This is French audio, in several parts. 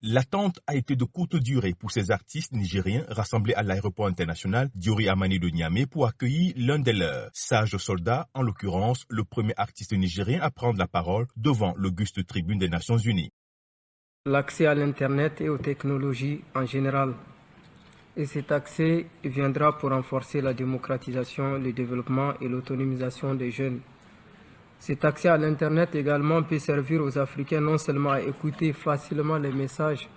L'attente a été de courte durée pour ces artistes nigériens rassemblés à l'aéroport international Diori Amani de Niamey pour accueillir l'un des leurs, Sage Soldat, en l'occurrence le premier artiste nigérien à prendre la parole devant l'auguste tribune des Nations Unies. L'accès à l'Internet et aux technologies en général. Et cet accès viendra pour renforcer la démocratisation, le développement et l'autonomisation des jeunes. Cet accès à l'Internet également peut servir aux Africains non seulement à écouter facilement les messages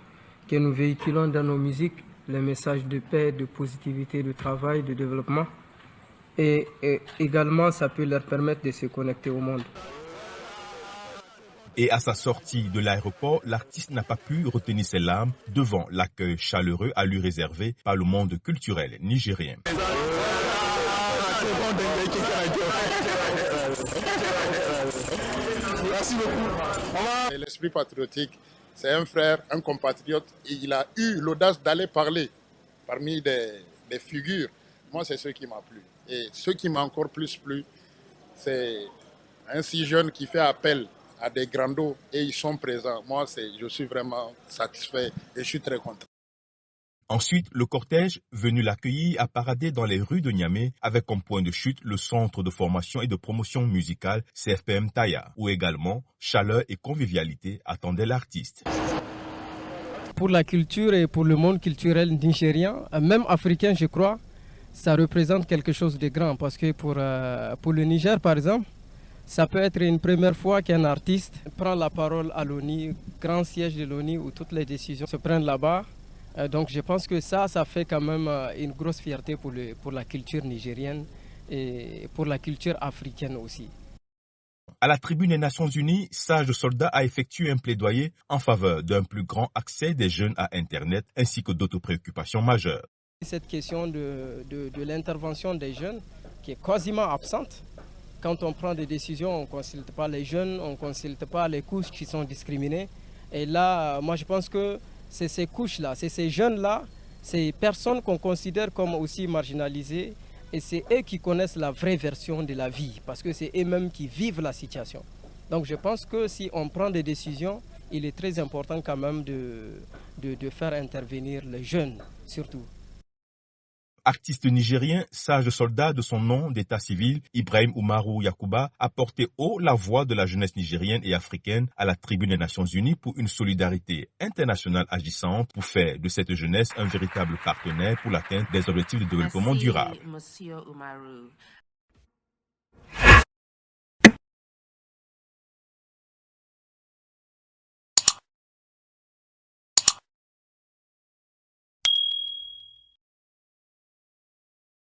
que nous véhiculons dans nos musiques, les messages de paix, de positivité, de travail, de développement, et également ça peut leur permettre de se connecter au monde. Et à sa sortie de l'aéroport, l'artiste n'a pas pu retenir ses larmes devant l'accueil chaleureux à lui réservé par le monde culturel nigérien. Merci beaucoup. L'esprit patriotique, c'est un frère, un compatriote, et il a eu l'audace d'aller parler parmi des figures. Moi, c'est ce qui m'a plu. Et ce qui m'a encore plus plu, c'est un si jeune qui fait appel à des grandos et ils sont présents. Moi, je suis vraiment satisfait et je suis très content. Ensuite, le cortège venu l'accueillir a paradé dans les rues de Niamey avec comme point de chute le centre de formation et de promotion musicale CFPM Taya, où également chaleur et convivialité attendaient l'artiste. Pour la culture et pour le monde culturel nigérien, même africain je crois, ça représente quelque chose de grand parce que pour le Niger par exemple, ça peut être une première fois qu'un artiste prend la parole à l'ONU, grand siège de l'ONU où toutes les décisions se prennent là-bas. Donc je pense que ça fait quand même une grosse fierté pour la culture nigérienne et pour la culture africaine aussi. À la tribune des Nations Unies, Sage Soldat a effectué un plaidoyer en faveur d'un plus grand accès des jeunes à Internet ainsi que d'autres préoccupations majeures. Cette question de l'intervention des jeunes qui est quasiment absente. Quand on prend des décisions, on ne consulte pas les jeunes, on ne consulte pas les couches qui sont discriminées. Et là, moi je pense que c'est ces couches-là, c'est ces jeunes-là, ces personnes qu'on considère comme aussi marginalisées. Et c'est eux qui connaissent la vraie version de la vie, parce que c'est eux-mêmes qui vivent la situation. Donc je pense que si on prend des décisions, il est très important quand même de faire intervenir les jeunes, surtout. Artiste nigérien, Sage Soldat de son nom d'état civil, Ibrahim Umaru Yakuba, a porté haut la voix de la jeunesse nigérienne et africaine à la tribune des Nations Unies pour une solidarité internationale agissante pour faire de cette jeunesse un véritable partenaire pour l'atteinte des objectifs de développement durable. Monsieur Umaru.